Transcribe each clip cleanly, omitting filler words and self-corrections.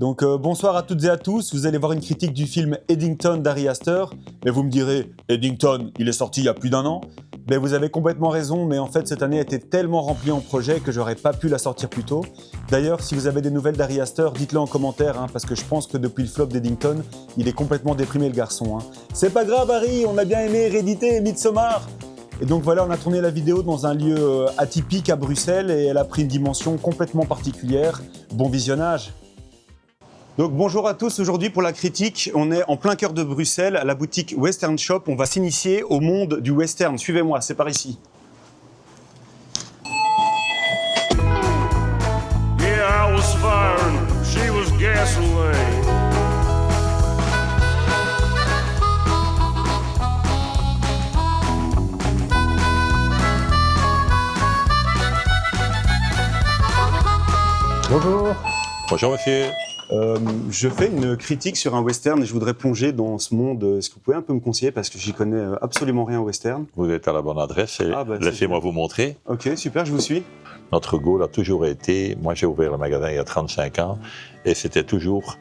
Bonsoir à toutes et à tous, vous allez voir une critique du film Eddington d'Ari Aster, mais vous me direz, Eddington, il est sorti il y a plus d'un an? Ben vous avez complètement raison, mais en fait cette année a été tellement remplie en projets que j'aurais pas pu la sortir plus tôt. D'ailleurs, si vous avez des nouvelles d'Ari Aster, dites-le en commentaire, parce que je pense que depuis le flop d'Eddington, il est complètement déprimé le garçon. C'est pas grave Harry, on a bien aimé Hérédité et Midsommar. Et donc voilà, on a tourné la vidéo dans un lieu atypique à Bruxelles et elle a pris une dimension complètement particulière. Bon visionnage. Donc bonjour à tous, aujourd'hui pour la critique, on est en plein cœur de Bruxelles, à la boutique Western Shop. On va s'initier au monde du western, suivez-moi, c'est par ici. Yeah, I was fire and she was gasoline. Bonjour. Bonjour monsieur. Je fais une critique sur un western et je voudrais plonger dans ce monde. Est-ce que vous pouvez un peu me conseiller parce que j'y connais absolument rien au western? Vous êtes à la bonne adresse et laissez-moi vous montrer. Ok, super, je vous suis. Notre goal a toujours été, moi j'ai ouvert le magasin il y a 35 ans, et c'était toujours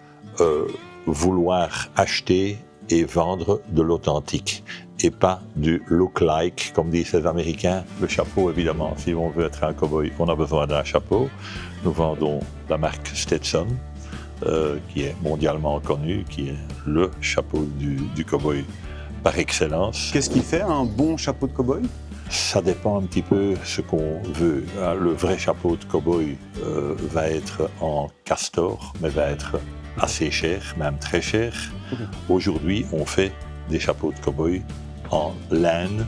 vouloir acheter et vendre de l'authentique et pas du look-like, comme disent les Américains. Le chapeau, évidemment, si on veut être un cow-boy, on a besoin d'un chapeau. Nous vendons la marque Stetson, qui est mondialement connu, qui est le chapeau du cow-boy par excellence. Qu'est-ce qui fait un bon chapeau de cow-boy? Ça dépend un petit peu ce qu'on veut. Le vrai chapeau de cow-boy va être en castor, mais va être assez cher, même très cher. Aujourd'hui, on fait des chapeaux de cow-boy en laine,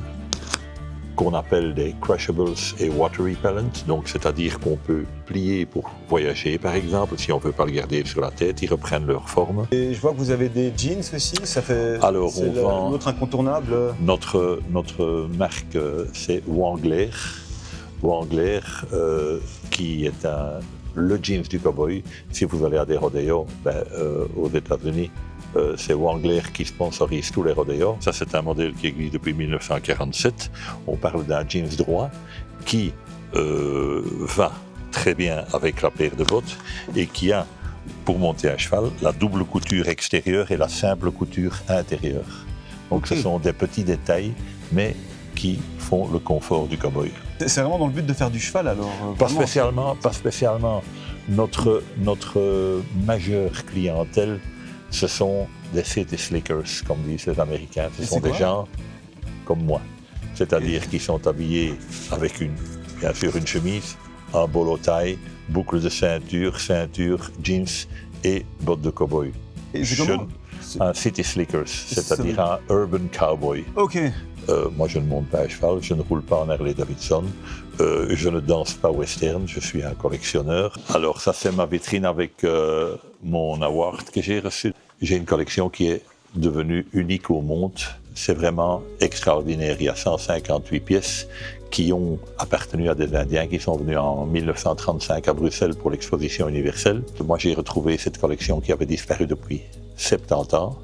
qu'on appelle des crushables et water repellent, donc c'est-à-dire qu'on peut plier pour voyager par exemple, si on ne veut pas le garder sur la tête, ils reprennent leur forme. Et je vois que vous avez des jeans aussi, ça fait... Alors on vend... Notre incontournable. Notre marque c'est Wrangler, qui est le jeans du cowboy. Si vous allez à des rodéos, aux États-Unis, c'est Wrangler qui sponsorise tous les rodéos. Ça, c'est un modèle qui existe depuis 1947. On parle d'un jeans droit qui va très bien avec la paire de bottes et qui a, pour monter à cheval, la double couture extérieure et la simple couture intérieure. Donc, ce sont des petits détails, mais qui font le confort du cowboy. C'est vraiment dans le but de faire du cheval, alors Pas spécialement. Notre majeure clientèle, ce sont des city slickers, comme disent les Américains. Ce sont des gens comme moi, c'est-à-dire qui sont habillés avec bien sûr une chemise, un bolo tie, boucle de ceinture, jeans et bottes de cow-boy. Un city slickers, c'est-à-dire un urban cowboy. Ok. Moi, je ne monte pas à cheval, je ne roule pas en Harley Davidson, je ne danse pas western, je suis un collectionneur. Alors ça, c'est ma vitrine avec mon award que j'ai reçu. J'ai une collection qui est devenue unique au monde. C'est vraiment extraordinaire. Il y a 158 pièces qui ont appartenu à des Indiens qui sont venus en 1935 à Bruxelles pour l'exposition universelle. Moi, j'ai retrouvé cette collection qui avait disparu depuis 70 ans.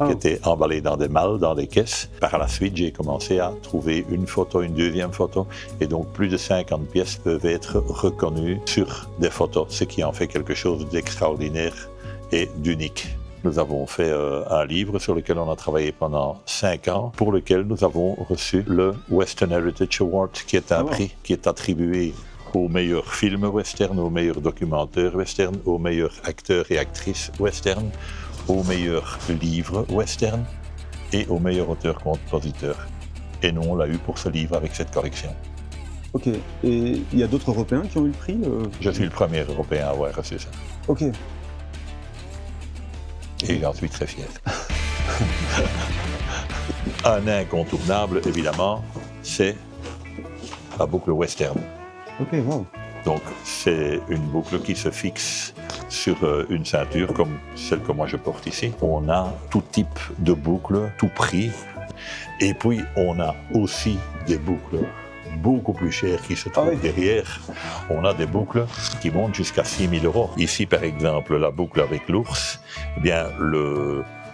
Qui était emballé dans des malles, dans des caisses. Par la suite, j'ai commencé à trouver une photo, une deuxième photo, et donc plus de 50 pièces peuvent être reconnues sur des photos, ce qui en fait quelque chose d'extraordinaire et d'unique. Nous avons fait un livre sur lequel on a travaillé pendant 5 ans, pour lequel nous avons reçu le Western Heritage Award, qui est un prix qui est attribué aux meilleurs films western, aux meilleurs documentaires western, aux meilleurs acteurs et actrices western, aux meilleurs livres western et aux meilleurs auteurs-compositeurs. Et nous, on l'a eu pour ce livre avec cette collection. Ok. Et il y a d'autres Européens qui ont eu le prix Je suis le premier Européen à avoir reçu ça. Ok. Et j'en suis très fier. Un incontournable, évidemment, c'est la boucle western. Ok, wow. Donc, c'est une boucle qui se fixe sur une ceinture comme celle que moi je porte ici. On a tout type de boucles, tout prix. Et puis, on a aussi des boucles beaucoup plus chères qui se trouvent derrière. On a des boucles qui montent jusqu'à 6 000 €. Ici, par exemple, la boucle avec l'ours, eh bien,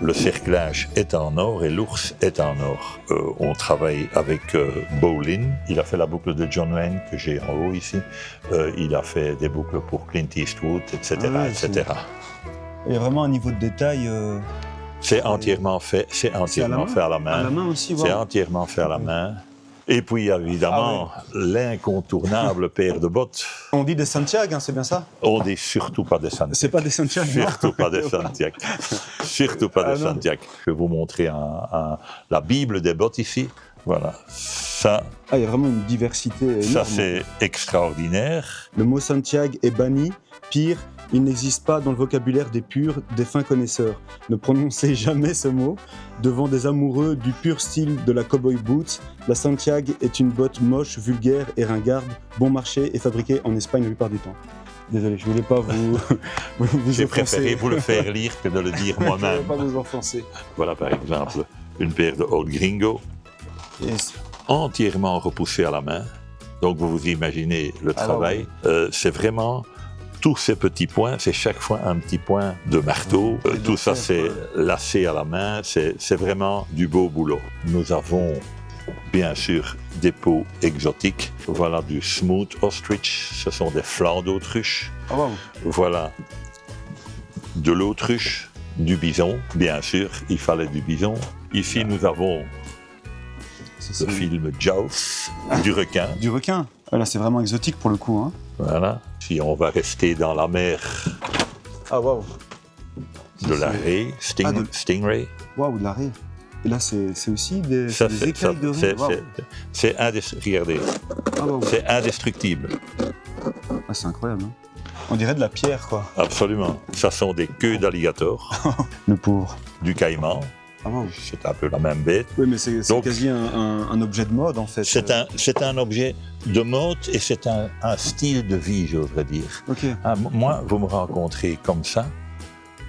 le cerclage est en or et l'ours est en or. On travaille avec Bowlin. Il a fait la boucle de John Wayne que j'ai en haut ici. Il a fait des boucles pour Clint Eastwood, etc. etc. Il y a vraiment un niveau de détail. C'est entièrement fait à la main. À la main aussi, C'est entièrement fait à la main. Et puis évidemment, l'incontournable paire de bottes. On dit des Santiago, hein, c'est bien ça? On dit surtout pas des Santiago. C'est pas des Santiago. Surtout pas des Santiago. Surtout pas des Santiago. Je vais vous montrer la Bible des bottes ici. Voilà. Ça, il y a vraiment une diversité énorme. Ça, c'est extraordinaire. Le mot Santiago est banni. Pire, il n'existe pas dans le vocabulaire des purs, des fins connaisseurs. Ne prononcez jamais ce mot. Devant des amoureux du pur style de la cowboy boots, la Santiago est une botte moche, vulgaire et ringarde, bon marché et fabriquée en Espagne la plupart du temps. Désolé, je voulais pas vous J'ai offenser. préféré vous le faire lire que de le dire Je moi-même. voulais pas vous offenser. Voilà par exemple une paire de Old Gringo, Yes. entièrement repoussée à la main. Donc vous vous imaginez le travail. C'est vraiment tous ces petits points, c'est chaque fois un petit point de marteau. Tout ça c'est lacé à la main, c'est vraiment du beau boulot. Nous avons bien sûr des peaux exotiques. Voilà du smooth ostrich, ce sont des flancs d'autruche. Oh, wow. Voilà de l'autruche, du bison, bien sûr, il fallait du bison. Ici nous avons le film Jaws, du requin. Du requin. Là, c'est vraiment exotique pour le coup. Hein. Voilà. Si on va rester dans la mer Ah, waouh. de la raie, stingray. Waouh, de la raie. Et là, c'est aussi des Ça, écailles de raie. c'est regardez, Ah, waouh. c'est indestructible. Ah, c'est incroyable. Hein. On dirait de la pierre, quoi. Absolument. Ça sont des queues d'alligator, Le pauvre. du caïman. Ah, waouh. C'est un peu la même bête. Oui, mais c'est Donc, quasi un objet de mode, en fait. C'est un objet de mode et c'est un style de vie, j'oserais dire. Ok. Moi, vous me rencontrez comme ça,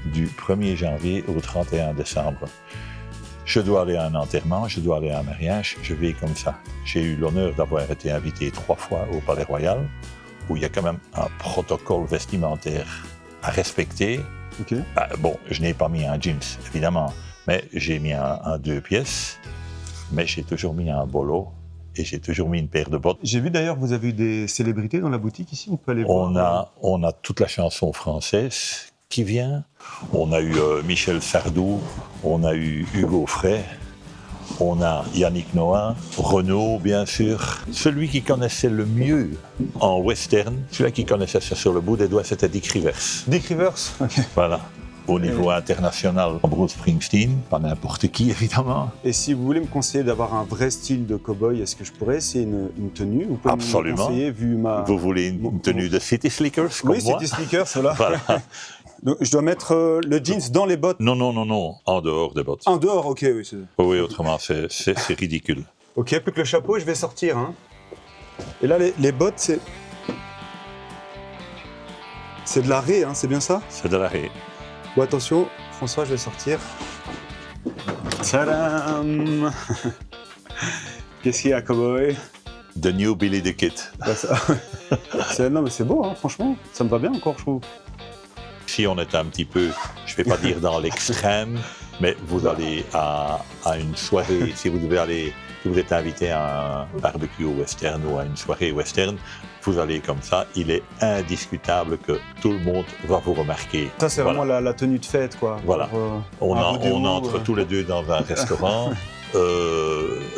du 1er janvier au 31 décembre. Je dois aller à un enterrement, je dois aller à un mariage, je vais comme ça. J'ai eu l'honneur d'avoir été invité 3 fois au Palais Royal, où il y a quand même un protocole vestimentaire à respecter. Ok. Bon, je n'ai pas mis un jeans, évidemment, mais j'ai mis un 2 pièces, mais j'ai toujours mis un bolo et j'ai toujours mis une paire de bottes. J'ai vu d'ailleurs que vous avez eu des célébrités dans la boutique ici, on peut aller voir. On a toute la chanson française qui vient. On a eu Michel Sardou, on a eu Hugo Frey, on a Yannick Noah, Renaud bien sûr. Celui qui connaissait le mieux en western, celui qui connaissait ça sur le bout des doigts, c'était Dick Rivers. Dick Rivers. Ok. Voilà. Au niveau international, Bruce Springsteen, pas n'importe qui évidemment. Et si vous voulez me conseiller d'avoir un vrai style de cow-boy, est-ce que je pourrais essayer une tenue? Vous pouvez Absolument. me conseiller vu ma... Vous voulez une tenue de City Slickers comme Oui, moi? c'est des sneakers, voilà. Voilà. Donc, je dois mettre le jeans dans les bottes. Non, en dehors des bottes. En dehors, ok, oui. Oui, autrement, c'est ridicule. Ok, plus que le chapeau, je vais sortir. Hein. Et là, les bottes, c'est... C'est de la raie, hein, c'est bien ça? C'est de la raie. Bon, attention, François, je vais sortir. Tadam. Qu'est-ce qu'il y a, cowboy? The New Billy the Kid. Bah, non, mais c'est beau, hein, franchement. Ça me va bien encore, je trouve. Si on est un petit peu, je ne vais pas dire dans l'extrême, mais vous allez à une soirée, si vous êtes invité à un barbecue western ou à une soirée western, vous allez comme ça, il est indiscutable que tout le monde va vous remarquer. Ça, c'est voilà. vraiment la tenue de fête, quoi. Voilà. Pour, on entre tous les deux dans un restaurant.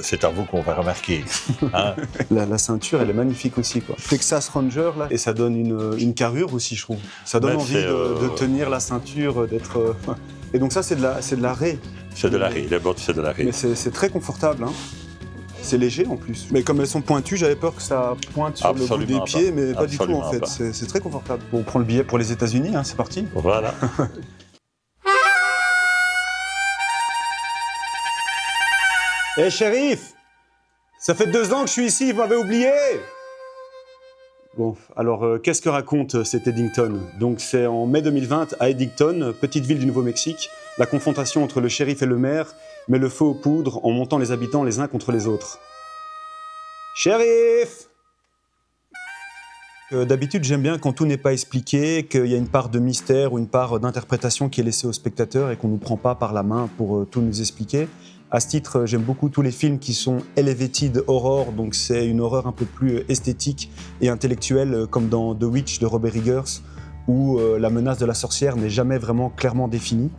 C'est à vous qu'on va remarquer. Hein. La ceinture, elle est magnifique aussi, quoi. Texas Ranger, là, et ça donne une carrure aussi, je trouve. Ça donne envie de tenir la ceinture, d'être... Et donc ça, c'est de la raie. C'est de la raie, les bottes, c'est de la raie. Mais c'est très confortable, hein. C'est léger, en plus. Mais comme elles sont pointues, j'avais peur que ça pointe sur le bout des pieds, mais pas du tout, en fait. C'est très confortable. Bon, on prend le billet pour les États-Unis, hein, c'est parti. Voilà. Hé, shérif! Ça fait 2 ans que je suis ici, vous m'avez oublié! Bon, alors, qu'est-ce que raconte cet Eddington? Donc, c'est en mai 2020, à Eddington, petite ville du Nouveau-Mexique, la confrontation entre le shérif et le maire met le feu aux poudres en montant les habitants les uns contre les autres. Shérif! D'habitude, j'aime bien quand tout n'est pas expliqué, qu'il y a une part de mystère ou une part d'interprétation qui est laissée au spectateur et qu'on ne nous prend pas par la main pour tout nous expliquer. À ce titre, j'aime beaucoup tous les films qui sont elevated horror, donc c'est une horreur un peu plus esthétique et intellectuelle, comme dans The Witch de Robert Eggers, où la menace de la sorcière n'est jamais vraiment clairement définie.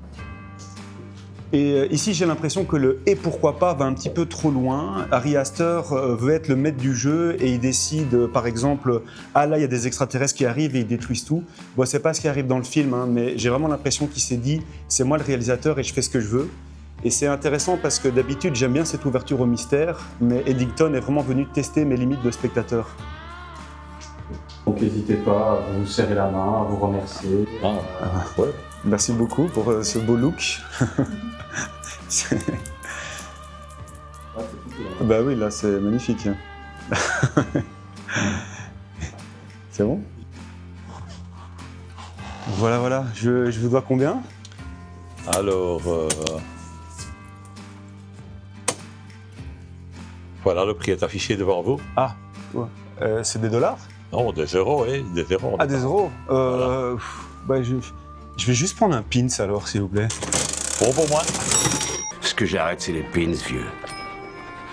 Et ici, j'ai l'impression que le « et pourquoi pas » va un petit peu trop loin. Ari Aster veut être le maître du jeu et il décide, par exemple, « Ah là, il y a des extraterrestres qui arrivent et ils détruisent tout ». Bon, c'est pas ce qui arrive dans le film, hein, mais j'ai vraiment l'impression qu'il s'est dit « C'est moi le réalisateur et je fais ce que je veux ». Et c'est intéressant parce que d'habitude, j'aime bien cette ouverture au mystère, mais Eddington est vraiment venu tester mes limites de spectateur. Donc n'hésitez pas à vous serrer la main, à vous remercier. Ouais. Merci beaucoup pour ce beau look. Bah oui, là c'est magnifique. C'est bon? Voilà, je vous dois combien? Alors, voilà, le prix est affiché devant vous. Ah, ouais. C'est des dollars? Non, des euros, hein, des euros. Ah, des euros? Voilà. Bah, je vais juste prendre un pins alors, s'il vous plaît. Bon pour moi. Ce que j'arrête, c'est les pins, vieux.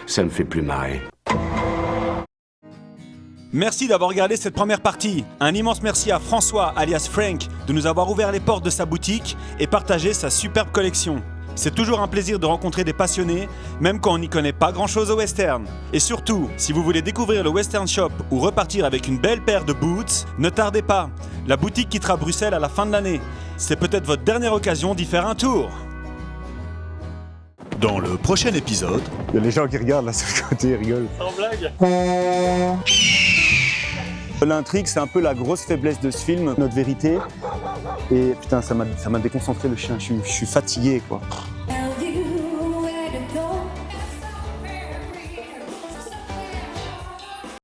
Ça me fait plus marrer. Merci d'avoir regardé cette première partie. Un immense merci à François, alias Frank, de nous avoir ouvert les portes de sa boutique et partagé sa superbe collection. C'est toujours un plaisir de rencontrer des passionnés, même quand on n'y connaît pas grand-chose au western. Et surtout, si vous voulez découvrir le Western Shop ou repartir avec une belle paire de boots, ne tardez pas. La boutique quittera Bruxelles à la fin de l'année. C'est peut-être votre dernière occasion d'y faire un tour. Dans le prochain épisode... Il y a les gens qui regardent là sur le côté, ils rigolent. Sans blague. L'intrigue, c'est un peu la grosse faiblesse de ce film, notre vérité. Et putain, ça m'a déconcentré le chien, je suis fatigué quoi.